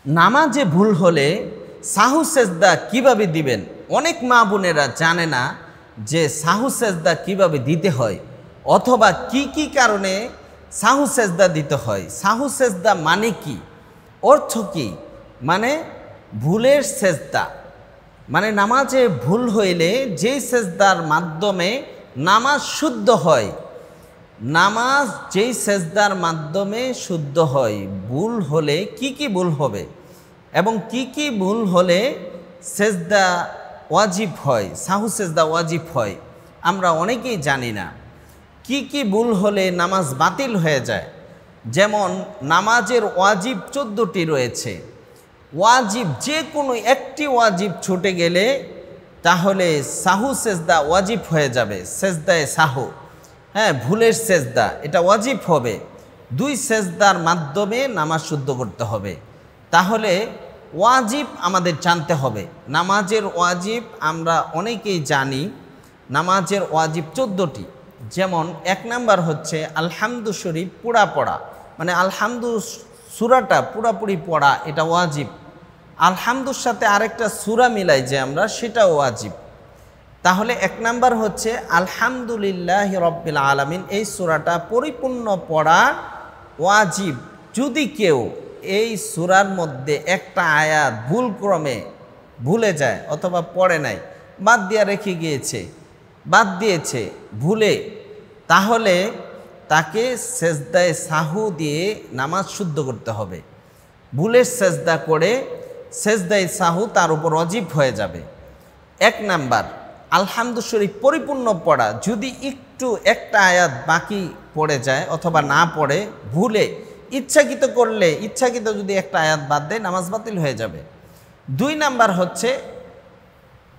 নামাজে ভুল হলে সাহু সেজদা কিভাবে দিবেন? অনেক মা বোনেরা জানে না যে সাহু সেজদা কিভাবে দিতে হয়, অথবা কি কি কারণে সাহু সেজদা দিতে হয়। সাহু সেজদা মানে কি, অর্থ কি? মানে ভুলের সেজদা, মানে নামাজে ভুল হইলে যেই সেজদার মাধ্যমে নামাজ শুদ্ধ হয়, নামাজ যেই সেজদার মাধ্যমে শুদ্ধ হয়, ভুল হলে কি কি ভুল হবে এবং কি কি ভুল হলে সেজদা ওয়াজিব হয়, সাহু সেজদা ওয়াজিব হয়, আমরা অনেকেই জানি না। কি কি ভুল হলে নামাজ বাতিল হয়ে যায়? যেমন নামাজের ওয়াজিব 14টি রয়েছে। ওয়াজিব যে কোনো একটি ওয়াজিব ছুটে গেলে তাহলে সাহু সেজদা ওয়াজিব হয়ে যাবে। সেজদায় সাহু, হ্যাঁ, ভুলের সেজদা, এটা ওয়াজিব হবে। 2 সেজদার মাধ্যমে নামাজ শুদ্ধ করতে হবে। তাহলে ওয়াজিব আমাদের জানতে হবে। নামাজের ওয়াজিব আমরা অনেকেই জানি, নামাজের ওয়াজিব 14টি। যেমন 1 নাম্বার হচ্ছে আলহামদু শরীফ পুরা পড়া, মানে আলহামদু সূরাটা পুরাপুরি পড়া, এটা ওয়াজিব। আলহামদুর সাথে আরেকটা সূরা মিলাই যে আমরা, সেটাও ওয়াজিব। তাহলে 1 নাম্বার হচ্ছে আলহামদুলিল্লাহি রব্বিল আলামিন, এই সূরাটা পরিপূর্ণ পড়া ওয়াজিব। যদি কেউ এই সূরার মধ্যে একটা আয়াত ভুলক্রমে ভুলে যায় অথবা পড়ে নাই, বাদ দিয়ে রেখে গিয়েছে, বাদ দিয়েছে ভুলে, তাহলে তাকে সেজদায় সাহু দিয়ে নামাজ শুদ্ধ করতে হবে। ভুলের সেজদা করে সেজদায় সাহু তার উপর ওয়াজিব হয়ে যাবে। 1 নাম্বার আলহামদু শরীফ পরিপূর্ণ পড়া, যদি একটু একটা আয়াত বাকি পড়ে যায় অথবা না পড়ে ভুলে ইচ্ছাকৃত করলে, ইচ্ছাকৃত যদি একটা আয়াত বাদ দেয়, নামাজ বাতিল হয়ে যাবে। 2 নাম্বার হচ্ছে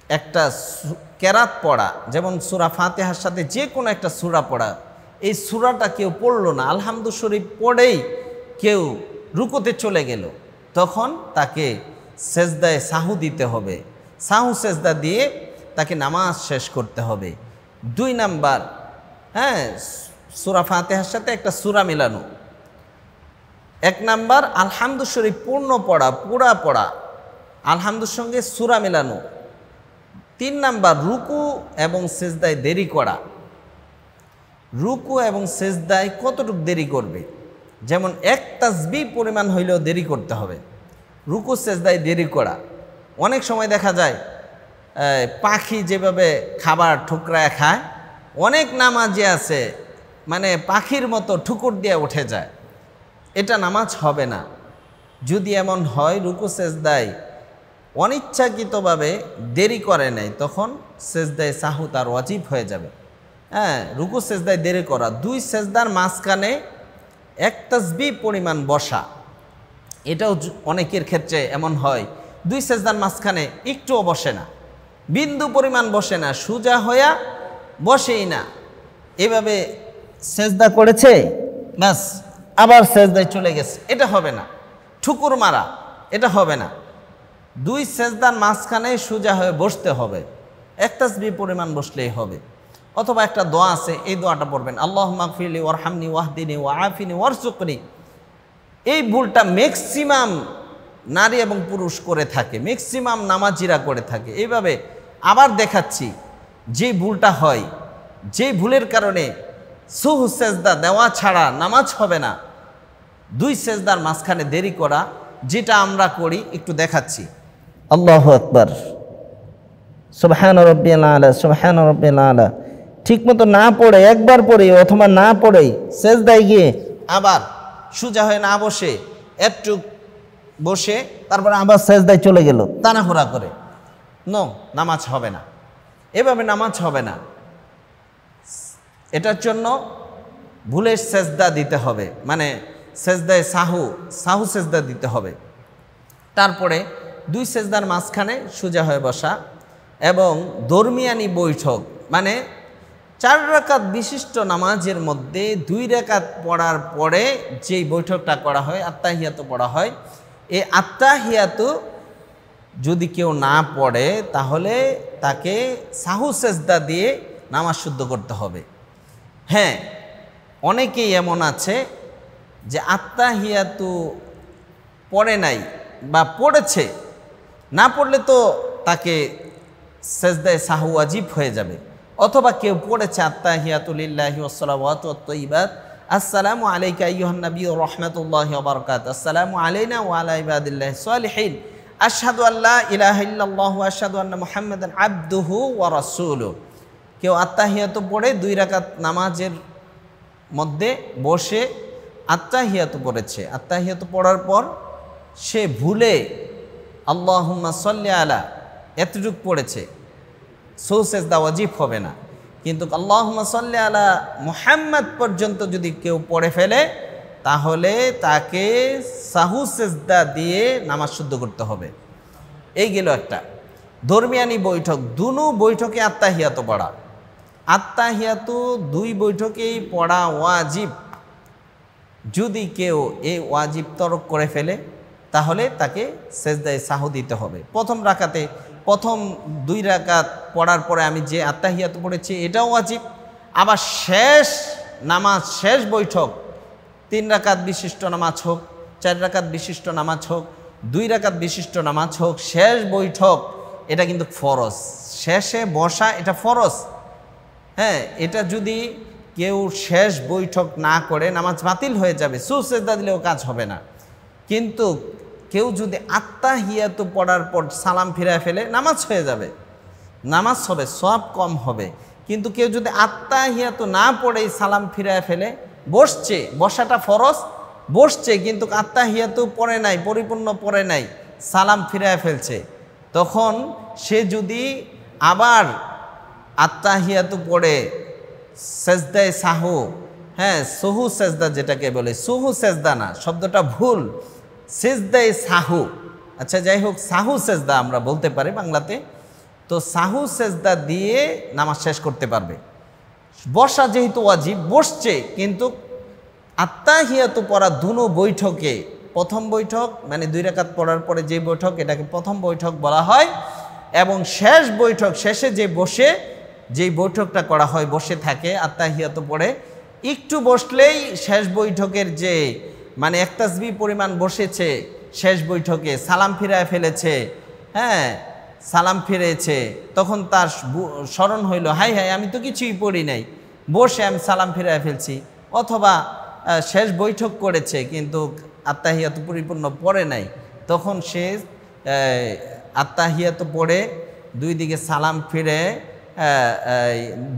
একটা কেরাত পড়া, যেমন সূরা ফাতিহার সাথে যে কোনো একটা সূরা পড়া। এই সূরাটা কেউ পড়লো না, আলহামদু শরীফ পড়েই কেউ রুকুতে চলে গেল, তখন তাকে সেজদায় সাহু দিতে হবে। সাহু সেজদা দিয়ে তাকে নামাজ শেষ করতে হবে। 2 নাম্বার, হ্যাঁ, সূরা ফাতিহার সাথে একটা সূরা মিলানো। 1 নাম্বার আলহামদু শরীফ পূর্ণ পড়া, পুরা পড়া, আলহামদুর সঙ্গে সূরা মিলানো। 3 নাম্বার রুকু এবং সেজদায় দেরি করা। রুকু এবং সেজদায় কতটুকু দেরি করবে? যেমন 1 তাসবিহ পরিমাণ হইলেও দেরি করতে হবে। রুকু সেজদায় দেরি করা, অনেক সময় দেখা যায় পাখি যেভাবে খাবার ঠুকরায় খায়, অনেক নামাজি আছে মানে পাখির মতো ঠুকুর দিয়ে উঠে যায়, এটা নামাজ হবে না। যদি এমন হয় রুকু সেজদায় অনিচ্ছাকৃতভাবে দেরি করে নেয়, তখন সেজদায় সাহু তার ওয়াজিব হয়ে যাবে। হ্যাঁ, রুকু সেজদায় দেরি করা, 2 সেজদার মাঝখানে 1 তাসবিহ পরিমাণ বসা, এটাও অনেকের ক্ষেত্রে এমন হয়, 2 সেজদার মাঝখানে একটুও বসে না, বিন্দু পরিমাণ বসে না, সোজা হইয়া বসেই না, এভাবে সেজদা করেছে, ব্যাস আবার সেজদায় চলে গেছে, এটা হবে না। ঠুকুর মারা, এটা হবে না। 2 সেজদার মাঝখানে সোজা হয়ে বসতে হবে, 1 তাসবিহ পরিমাণ বসলেই হবে। অথবা একটা দোয়া আছে, এই দোয়াটা পড়বেন, আল্লাহুম্মা গফিরলি ওয়ারহামনি ওয়াহদিনি ওয়াআফিনি ওয়ারযুকনি। এই ভুলটা ম্যাক্সিমাম নারী এবং পুরুষ করে থাকে, ম্যাক্সিমাম নামাজিরা করে থাকে। এইভাবে আবার দেখাচ্ছি, যে ভুলটা হয়, যে ভুলের কারণে সুহু সেজদা দেওয়া ছাড়া নামাজ হবে না, 2 সেজদার মাঝখানে দেরি করা, যেটা আমরা করি একটু দেখাচ্ছি। আল্লাহু আকবার, সুবহান রাব্বিয়াল আলা, সুবহান রাব্বিয়াল আলা, ঠিকমতো না পড়ে, একবার পড়ে অথবা না পড়েই সেজদায় গিয়ে আবার সোজা হয়ে না বসে একটু বসে তারপরে আবার সেজদায় চলে গেল তাড়াহুড়া করে, নো, নামাজ হবে না। এভাবে নামাজ হবে না। এটার জন্য ভুলের সেজদা দিতে হবে, মানে সেজদায় সাহু সেজদা দিতে হবে। তারপরে 2 সেজদার মাঝখানে সোজা হয়ে বসা এবং দরমিয়ানি বৈঠক, মানে 4 রাকাত বিশিষ্ট নামাজের মধ্যে 2 রাকাত পড়ার পরে যেই বৈঠকটা করা হয়, আত্তাহিয়াতু পড়া হয়, এই আত্তাহিয়াতু যদি কেউ না পড়ে তাহলে তাকে সাহু সেজদা দিয়ে নামাজ শুদ্ধ করতে হবে। হ্যাঁ, অনেকেই এমন আছে যে আত্তাহিয়াতু পড়ে নাই, বা পড়েছে, না পড়লে তো তাকে সেজদায়ে সাহু ওয়াজিব হয়ে যাবে। অথবা কেউ পড়েছে আত্তাহিয়াতু লিল্লাহি ওয়াসসালাওয়াতু ওয়াত-তাইয়্যিবাত, আসসালামু আলাইকা আইয়ুহান নাবিয়্যু ওয়া রাহমাতুল্লাহি ওয়া বারাকাতুহু, আসসালামু আলাইনা ওয়া আলা ইবাদিল্লাহিস সালিহিন, আশহাদু আল্লা ইলাহা ইল্লাল্লাহু ওয়া আশহাদু আন্না মুহাম্মাদান আবদুহু ওয়া রাসূলুহু। কেউ আত্তাহিয়াতু পড়ে 2 রাকাত নামাজের মধ্যে বসে আত্তাহিয়াতু পড়েছে, আত্তাহিয়াতু পড়ার পর সে ভুলে আল্লাহুম্মা সাল্লি আলা এতটুক পড়েছে, সহু সেজদা ওয়াজিব হবে না। কিন্তু আল্লাহুম্মা সাল্লি আলা মুহাম্মাদ পর্যন্ত যদি কেউ পড়ে ফেলে তাহলে তাকে সাহু সেজদা দিয়ে নামাজ শুদ্ধ করতে হবে। এই গেল একটা দরমিয়ানি বৈঠক। দুনো বৈঠকে আত্তাহিয়াতু পড়া, আত্তাহিয়াতু 2 বৈঠকেই পড়া ওয়াজিব। যদি কেউ এই ওয়াজিব তরক করে ফেলে তাহলে তাকে সেজদায়ে সাহু দিতে হবে। প্রথম রাকাতে প্রথম 2 রাকাত পড়ার পরে আমি যে আত্তাহিয়াতু পড়েছি এটাও ওয়াজিব। আবার শেষ নামাজ, শেষ বৈঠক 3 রাকাত বিশিষ্ট নামাজ হোক, 4 রাকাত বিশিষ্ট নামাজ হোক, 2 রাকাত বিশিষ্ট নামাজ হোক, শেষ বৈঠক এটা কিন্তু ফরজ। শেষে বসা এটা ফরজ। হ্যাঁ, এটা যদি কেউ শেষ বৈঠক না করে নামাজ বাতিল হয়ে যাবে, সুজদা দিলেও কাজ হবে না। কিন্তু কেউ যদি আত্তাহিয়াতু পড়ার পর সালাম ফিরায় ফেলে নামাজ হয়ে যাবে, নামাজ হবে, সওয়াব কম হবে। কিন্তু কেউ যদি আত্তাহিয়াতু না পড়েই সালাম ফিরায় ফেলে, বসছে, বসাটা ফরজ, বসছে কিন্তু আত্তাহিয়াতু পড়ে নাই, পরিপূর্ণ পড়ে নাই, সালাম ফিরায় ফেলছে, তখন সে যদি আবার আত্তাহিয়াতু পড়ে সেজদায়ে সাহু, হ্যাঁ সহু সেজদা যেটাকে বলে, সহু সেজদা না, শব্দটা ভুল, সেজদায়ে সাহু, আচ্ছা যাই হোক সাহু সেজদা আমরা বলতে পারি বাংলাতে, তো সাহু সেজদা দিয়ে নামাজ শেষ করতে পারবে। বসা যেহেতু ওয়াজিব, বসছে, কিন্তু আত্তাহিয়াতু পড়া দুনো বৈঠকে, প্রথম বৈঠক মানে 2 রাকাত পড়ার পরে যে বৈঠক এটাকে প্রথম বৈঠক বলা হয়, এবং শেষ বৈঠক শেষে যে বসে যেই বৈঠকটা করা হয়, বসে থাকে আত্তাহিয়াতু পড়ে, একটু বসলেই শেষ বৈঠকের যে মানে এক তাসবিহ পরিমাণ বসেছে, শেষ বৈঠকে সালাম ফিরায় ফেলেছে, হ্যাঁ সালাম ফিরেছে, তখন তার স্মরণ হইল হাই হাই আমি তো কিছুই পড়ি নাই, বসে আমি সালাম ফিরায় ফেলছি। অথবা শেষ বৈঠক করেছে কিন্তু আত্তাহিয়াতু পরিপূর্ণ পড়ে নাই, তখন সে আত্তাহিয়াতু পড়ে 2 দিকে সালাম ফিরে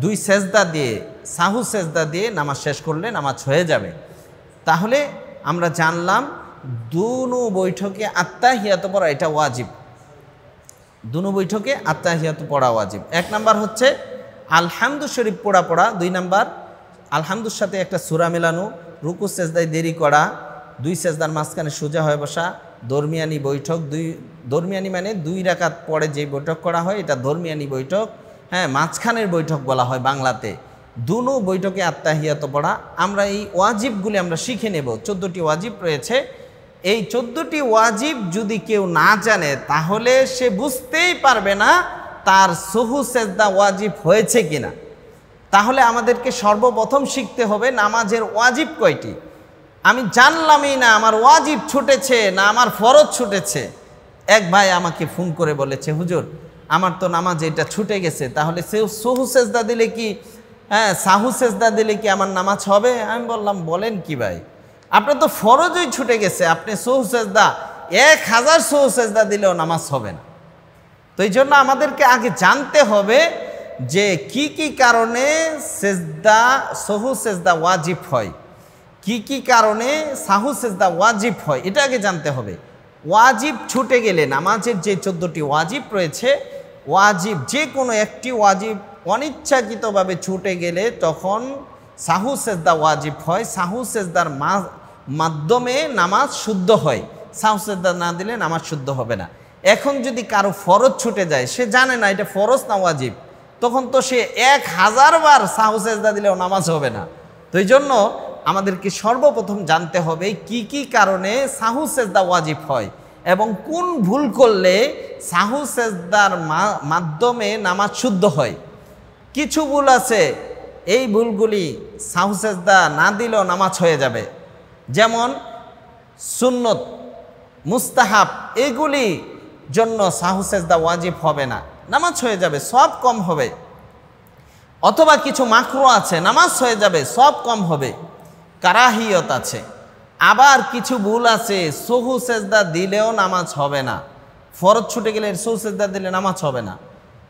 2 সেজদা দিয়ে, সাহু সেজদা দিয়ে নামাজ শেষ করলে নামাজ হয়ে যাবে। তাহলে আমরা জানলাম দুনো বৈঠকে আত্তাহিয়াতু পড়া এটা ওয়াজিব, দুনো বৈঠকে আত্তাহিয়াতু পড়া ওয়াজিব। 1 নাম্বার হচ্ছে আলহামদু শরীফ পড়া, 2 নাম্বার আলহামদুর সাথে একটা সূরা মেলানো, রুকু সেজদায় দেরি করা, 2 সেজদার মাঝখানে সোজা হয়ে বসা, দরমিয়ানি বৈঠক। দরমিয়ানি মানে 2 রাকাত পরে যে বৈঠক করা হয় এটা দরমিয়ানি বৈঠক, হ্যাঁ মাঝখানের বৈঠক বলা হয় বাংলাতে। দুনো বৈঠকে আত্তাহিয়াতু পড়া। আমরা এই ওয়াজিবগুলি আমরা শিখে নেব, 14টি ওয়াজিব রয়েছে। এই 14টি ওয়াজিব যদি কেউ না জানে তাহলে সে বুঝতেই পারবে না তার সহু সেজদা ওয়াজিব হয়েছে কিনা। তাহলে আমাদেরকে সর্বপ্রথম শিখতে হবে নামাজের ওয়াজিব কয়টি। আমি জানলামই না আমার ওয়াজিব ছুটেছে না আমার ফরজ ছুটেছে। এক ভাই আমাকে ফোন করে বলেছে, হুজুর আমার তো নামাজ এটা ছুটে গেছে, তাহলে সে সহু সেজদা দিলে কি, হ্যাঁ সাহু সেজদা দিলে কি আমার নামাজ হবে? আমি বললাম বলেন কি ভাই, আপনার তো ফরজই ছুটে গেছে, আপনি সহু সেজদা 1000 সহু সেজদা দিলেও নামাজ হবে না। তো এই জন্য আমাদেরকে আগে জানতে হবে যে কি কি কারণে সেজদা সহু সেজদা ওয়াজিব হয়, কি কি কারণে সাহু সেজদা ওয়াজিব হয়, এটা আগে জানতে হবে। ওয়াজিব ছুটে গেলে নামাজের যে 14টি ওয়াজিব রয়েছে, ওয়াজিব যে কোনো একটি ওয়াজিব অনিচ্ছাকৃতভাবে ছুটে গেলে তখন সাহু সেজদা ওয়াজিব হয়। সাহু সেজদার মাধ্যমে নামাজ শুদ্ধ হয়, সাহু সেজদা না দিলে নামাজ শুদ্ধ হবে না। এখন যদি কারো ফরজ ছুটে যায়, সে জানে না এটা ফরজ না ওয়াজিব, তখন তো সে 1000 বার সাহু সেজদা দিলেও নামাজ হবে না। তো এই জন্য আমাদেরকে সর্বপ্রথম জানতে হবে কি কি কারণে সাহু সেজদা ওয়াজিব হয় এবং কোন ভুল করলে সাহু সেজদার মাধ্যমে নামাজ শুদ্ধ হয়। কিছু ভুল আছে, এই ভুলগুলি সাহু সেজদা না দিলেও নামাজ হয়ে যাবে। যেমন সুন্নত, মুস্তাহাব এগুলি জন্য সাহু সেজদা ওয়াজিব হবে না, নামাজ হয়ে যাবে, সব কম হবে। অথবা কিছু মাকরু আছে, নামাজ হয়ে যাবে, সব কম হবে, কারাহিয়ত আছে। আবার কিছু ভুল আছে, সহু সেজদা দিলেও নামাজ হবে না, ফরজ ছুটে গেলে সহু সেজদা দিলে নামাজ হবে না।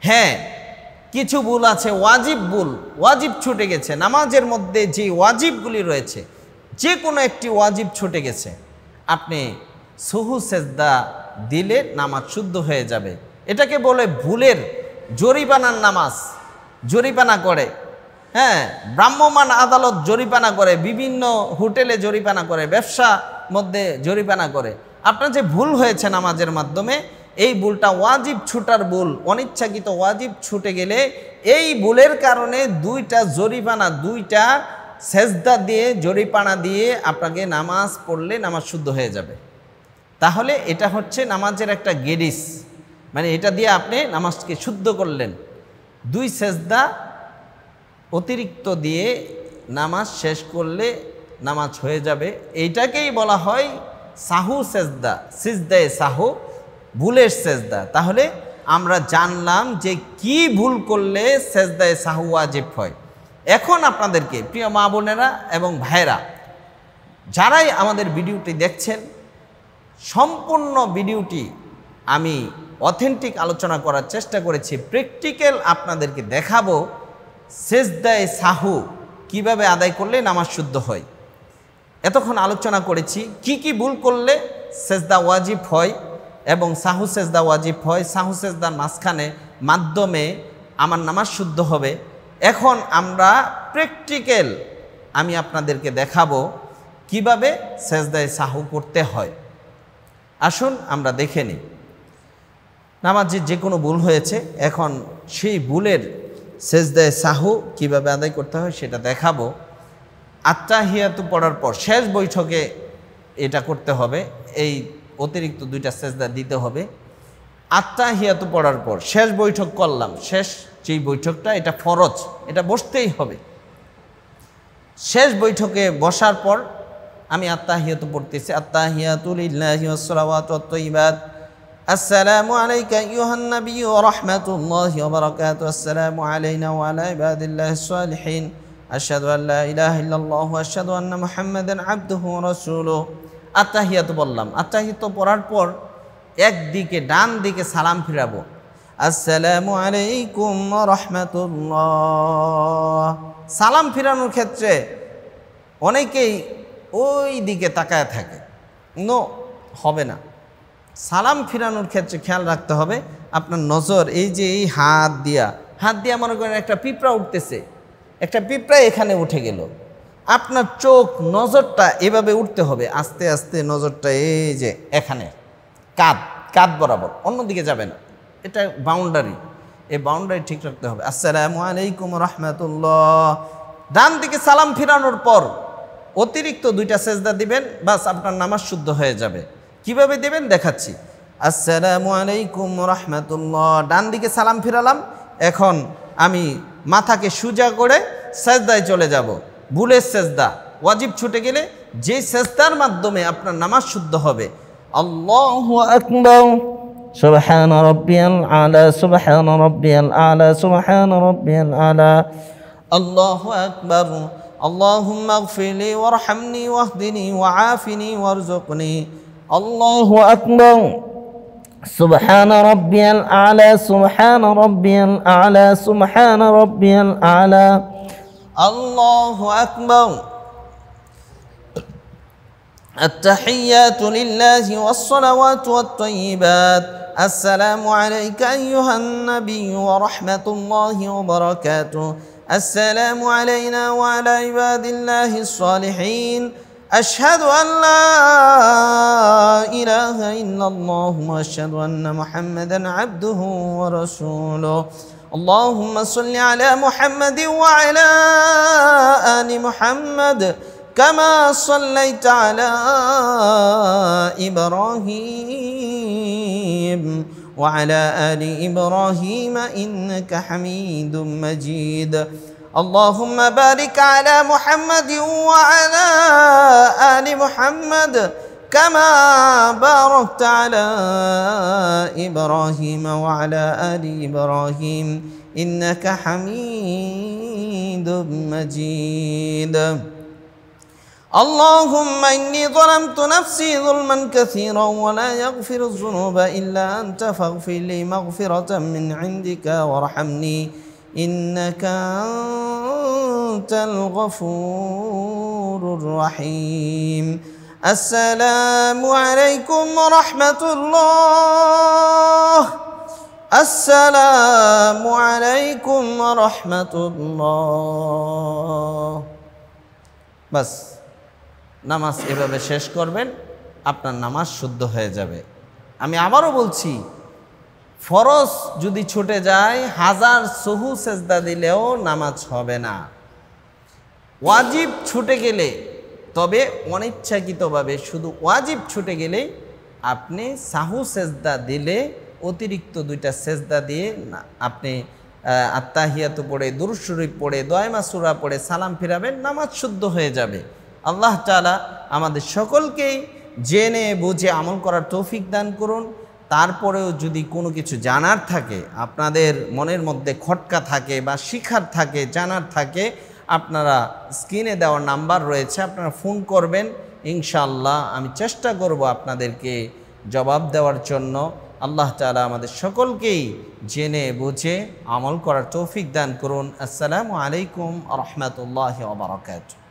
হ্যাঁ, কিছু ভুল আছে, ওয়াজিব ভুল, ওয়াজিব ছুটে গেছে, নামাজের মধ্যে যে ওয়াজিবগুলি রয়েছে যে কোনো একটি ওয়াজিব ছুটে গেছে, আপনি সহু সেজদা দিলে নামাজ শুদ্ধ হয়ে যাবে। এটাকে বলে ভুলের জরিমানার নামাজ। জরিমানা করে, হ্যাঁ, ভ্রাম্যমাণ আদালত জরিমানা করে, বিভিন্ন হোটেলে জরিমানা করে, ব্যবসা মধ্যে জরিমানা করে। আপনার যে ভুল হয়েছে নামাজের মাধ্যমে, এই ভুলটা ওয়াজিব ছুটার ভুল, অনিচ্ছাকৃত ওয়াজিব ছুটে গেলে এই ভুলের কারণে দুইটা জরিমানা, দুইটা সেজদা দিয়ে জরিমানা দিয়ে আপনাকে নামাজ পড়লে নামাজ শুদ্ধ হয়ে যাবে। তাহলে এটা হচ্ছে নামাজের একটা গেরিস, মানে এটা দিয়ে আপনি নামাজকে শুদ্ধ করলেন। দুই সেজদা অতিরিক্ত দিয়ে নামাজ শেষ করলে নামাজ হয়ে যাবে। এইটাকেই বলা হয় সাহু সেজদা, সিজদায়ে সাহু, ভুলের সেজদা। তাহলে আমরা জানলাম যে কি ভুল করলে সেজদায়ে সাহু ওয়াজিব হয়। এখন আপনাদেরকে প্রিয় মা বোনেরা এবং ভাইরা, যারাই আমাদের ভিডিওটি দেখছেন, সম্পূর্ণ ভিডিওটি আমি অথেন্টিক আলোচনা করার চেষ্টা করেছি, প্র্যাকটিক্যাল আপনাদেরকে দেখাবো সেজদায়ে সাহু কিভাবে আদায় করলে নামাজ শুদ্ধ হয়। এতক্ষণ আলোচনা করেছি কি কি ভুল করলে সেজদা ওয়াজিব হয় এবং সাহু সেজদা ওয়াজিব হয়, সাহু সেজদার মাধ্যমে আমার নামাজ শুদ্ধ হবে। এখন আমরা প্র্যাকটিক্যাল আমি আপনাদেরকে দেখাবো কিভাবে সেজদায়ে সাহু করতে হয়। আসুন আমরা দেখে নিই। নামাজে যে কোনো ভুল হয়েছে, এখন সেই ভুলের সেজদায়ে সাহু কিভাবে আদায় করতে হয় সেটা দেখাবো। আত্তাহিয়াতু পড়ার পর শেষ বৈঠকে এটা করতে হবে, এই অতিরিক্ত দুইটা সেজদা দিতে হবে। আত্তাহিয়াতু পড়ার পর শেষ বৈঠক করলাম, শেষ যেই বৈঠকটা এটা ফরজ, এটা বসতেই হবে। শেষ বৈঠকে বসার পর আমি আত্তাহিয়াতু পড়তেছি। আত্তাহিয়াতু লিল্লাহি ওয়াস সালাওয়াতু ওয়াত তাইয়্যিবাত, আসসালামু আলাইকা আইয়ুহান নাবিয়্যু ওয়া রাহমাতুল্লাহি ওয়া বারাকাতুহু, আসসালামু আলাইনা ওয়া আলা ইবাদিল্লাহিস সালিহিন, আশহাদু আল লা ইলাহা ইল্লাল্লাহু ওয়া আশহাদু আন্না মুহাম্মাদান আবদুহু ওয়া রাসূলুহু। আত্তাহিয়াতু বললাম। আত্তাহিয়াতু পড়ার পর একদিকে ডান দিকে সালাম ফিরাবো, আসসালামু আলাইকুম ওয়া রাহমাতুল্লাহ। সালাম ফিরানোর ক্ষেত্রে অনেকেই ওই দিকে তাকায় থাকে, নো, হবে না। সালাম ফিরানোর ক্ষেত্রে খেয়াল রাখতে হবে আপনার নজর এই যে এই হাত দিয়া মনে করেন একটা পিঁপড়া উঠতেছে, একটা পিঁপড়া এখানে উঠে গেল, আপনার চোখ নজরটা এভাবে উঠতে হবে, আস্তে আস্তে নজরটা এই যে এখানে কাঁধ বরাবর, অন্যদিকে যাবে না, এটা বাউন্ডারি, এই বাউন্ডারি ঠিক রাখতে হবে। আসসালামু আলাইকুম রাহমাতুল্লাহ। ডান দিকে সালাম ফিরানোর পর অতিরিক্ত দুইটা সেজদা দিবেন, বাস আপনার নামাজ শুদ্ধ হয়ে যাবে। কিভাবে দেবেন দেখাচ্ছি। আসসালামু আলাইকুম রাহমাতুল্লাহ, ডান দিকে সালাম ফিরালাম, এখন আমি মাথাকে সোজা করে সেজদায় চলে যাব। ভুলের সেজদা, ওয়াজিব ছুটে গেলে যে সেজদার মাধ্যমে আপনার নামাজ শুদ্ধ হবে, আল্লাহু আকবার, সুবহান রাব্বিয়াল আলা, সুবহান রাব্বিয়াল আলা, সুবহান রাব্বিয়াল আলা, আল্লাহু আকবার, আল্লাহুম্মা ইগফিরলি ওয়ারহামনি ওয়াহদিনি ওয়াআফিনি ওয়ারযুকনি, আল্লাহু আকবার, সুবহান রাব্বিয়াল আলা, সুবহান রাব্বিয়াল আলা, সুবহান রাব্বিয়াল আলা, আল্লাহু আকবার। التحيات لله والصلوات والطيبات، السلام عليك أيها النبي ورحمة الله وبركاته، السلام علينا وعلى عباد الله الصالحين، أشهد أن لا إله إلا الله وأشهد أن محمدا عبده ورسوله، اللهم صل على محمد وعلى آل محمد كما صليت على إبراهيم وعلى آل إبراهيم إنك حميد مجيد، اللهم بارك على محمد وعلى آل محمد كما باركت على إبراهيم وعلى آل إبراهيم إنك حميد مجيد اللهم إني ظلمت نفسي ظلما كثيرا ولا يغفر الذنوب إلا أنت فاغفر لي مغفرة من عندك وارحمني إنك أنت الغفور الرحيم السلام عليكم ورحمة الله السلام عليكم ورحمة الله بس নামাজ এভাবে শেষ করবেন, আপনার নামাজ শুদ্ধ হয়ে যাবে। আমি আবারও বলছি, ফরজ যদি ছুটে যায় 1000 সহু সেজদা দিলেও নামাজ হবে না। ওয়াজিব ছুটে গেলে, তবে অনিচ্ছাকৃতভাবে শুধু ওয়াজিব ছুটে গেলে আপনি সাহু সেজদা দিলে অতিরিক্ত 2টা সেজদা দিয়ে আপনি আত্তাহিয়াতু পড়ে, দুরূদ শরীফ পড়ে, দোয়া সূরা পড়ে সালাম ফিরাবেন, নামাজ শুদ্ধ হয়ে যাবে। আল্লাহ তাআলা আমাদের সকলকেই জেনে বুঝে আমল করার তৌফিক দান করুন। তারপরেও যদি কোনো কিছু জানার থাকে, আপনাদের মনের মধ্যে খটকা থাকে বা শিখার থাকে, জানার থাকে, আপনারা স্ক্রিনে দেওয়ার নাম্বার রয়েছে, আপনারা ফোন করবেন, ইনশাআল্লাহ আমি চেষ্টা করব আপনাদেরকে জবাব দেওয়ার জন্য। আল্লাহ তাআলা আমাদের সকলকেই জেনে বুঝে আমল করার তৌফিক দান করুন। আসসালামু আলাইকুম ওয়া রাহমাতুল্লাহি ওয়া বারাকাতুহু।